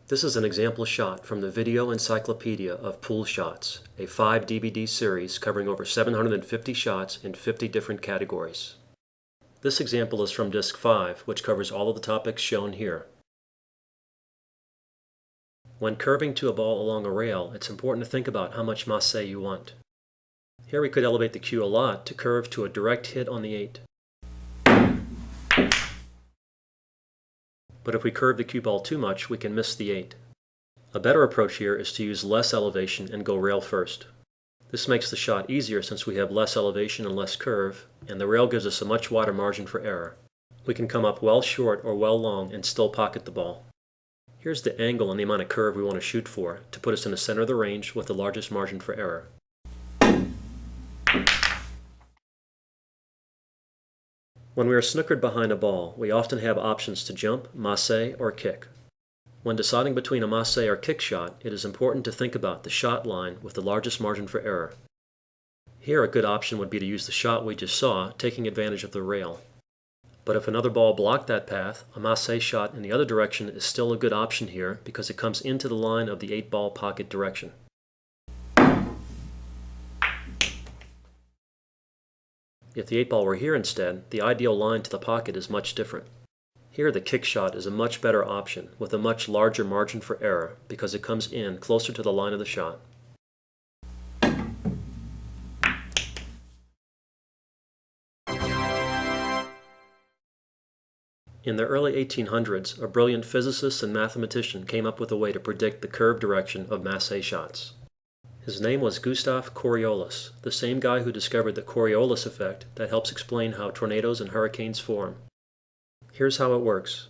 This is an example shot from the Video Encyclopedia of Pool Shots, a 5-DVD series covering over 750 shots in 50 different categories. This example is from Disc 5, which covers all of the topics shown here. When curving to a ball along a rail, it's important to think about how much masse you want. Here we could elevate the cue a lot to curve to a direct hit on the 8. But if we curve the cue ball too much, we can miss the 8. A better approach here is to use less elevation and go rail first. This makes the shot easier since we have less elevation and less curve, and the rail gives us a much wider margin for error. We can come up well short or well long and still pocket the ball. Here's the angle and the amount of curve we want to shoot for to put us in the center of the range with the largest margin for error. When we are snookered behind a ball, we often have options to jump, masse, or kick. When deciding between a masse or kick shot, it is important to think about the shot line with the largest margin for error. Here a good option would be to use the shot we just saw, taking advantage of the rail. But if another ball blocked that path, a masse shot in the other direction is still a good option here because it comes into the line of the 8-ball pocket direction. If the 8-ball were here instead, the ideal line to the pocket is much different. Here the kick shot is a much better option with a much larger margin for error because it comes in closer to the line of the shot. In the early 1800s, a brilliant physicist and mathematician came up with a way to predict the curve direction of masse shots. His name was Gustav Coriolis, the same guy who discovered the Coriolis effect that helps explain how tornadoes and hurricanes form. Here's how it works.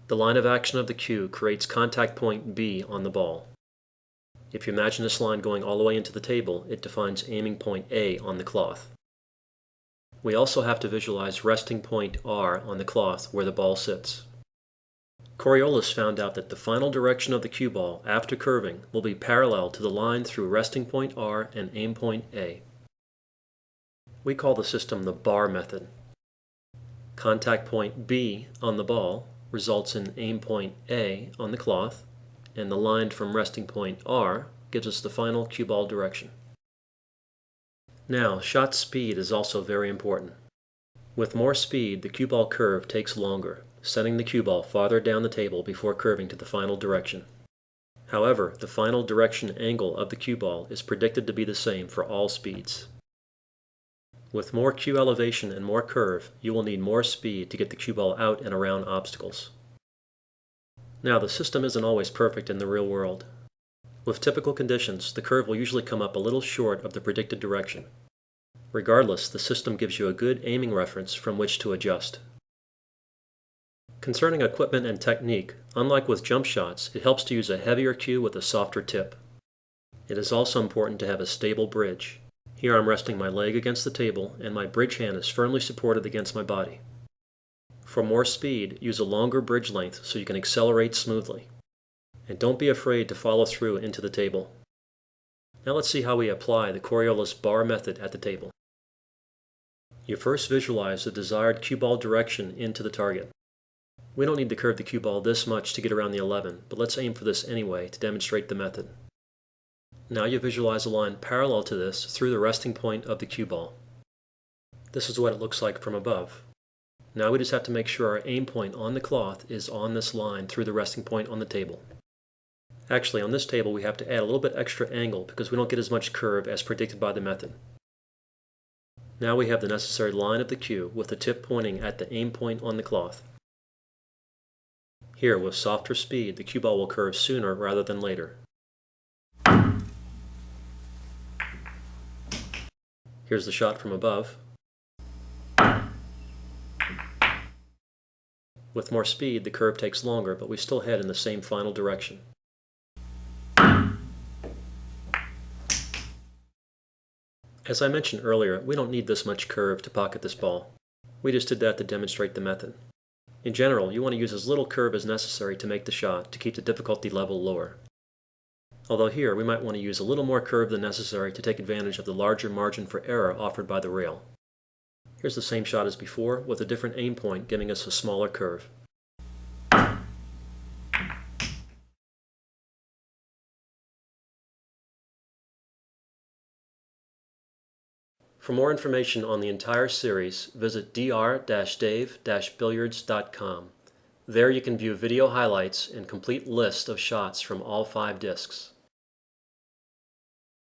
The line of action of the cue creates contact point B on the ball. If you imagine this line going all the way into the table, it defines aiming point A on the cloth. We also have to visualize resting point R on the cloth where the ball sits. Coriolis found out that the final direction of the cue ball after curving will be parallel to the line through resting point R and aim point A. We call the system the bar method. Contact point B on the ball results in aim point A on the cloth, and the line from resting point R gives us the final cue ball direction. Now, shot speed is also very important. With more speed, the cue ball curve takes longer, sending the cue ball farther down the table before curving to the final direction. However, the final direction angle of the cue ball is predicted to be the same for all speeds. With more cue elevation and more curve, you will need more speed to get the cue ball out and around obstacles. Now, the system isn't always perfect in the real world. With typical conditions, the curve will usually come up a little short of the predicted direction. Regardless, the system gives you a good aiming reference from which to adjust. Concerning equipment and technique, unlike with jump shots, it helps to use a heavier cue with a softer tip. It is also important to have a stable bridge. Here I'm resting my leg against the table and my bridge hand is firmly supported against my body. For more speed, use a longer bridge length so you can accelerate smoothly. And don't be afraid to follow through into the table. Now let's see how we apply the Coriolis bar method at the table. You first visualize the desired cue ball direction into the target. We don't need to curve the cue ball this much to get around the 11, but let's aim for this anyway to demonstrate the method. Now you visualize a line parallel to this through the resting point of the cue ball. This is what it looks like from above. Now we just have to make sure our aim point on the cloth is on this line through the resting point on the table. Actually, on this table we have to add a little bit extra angle because we don't get as much curve as predicted by the method. Now we have the necessary line of the cue with the tip pointing at the aim point on the cloth. Here, with softer speed, the cue ball will curve sooner rather than later. Here's the shot from above. With more speed, the curve takes longer, but we still head in the same final direction. As I mentioned earlier, we don't need this much curve to pocket this ball. We just did that to demonstrate the method. In general, you want to use as little curve as necessary to make the shot to keep the difficulty level lower. Although here, we might want to use a little more curve than necessary to take advantage of the larger margin for error offered by the rail. Here's the same shot as before, with a different aim point giving us a smaller curve. For more information on the entire series, visit dr-dave-billiards.com. There you can view video highlights and complete list of shots from all 5 discs.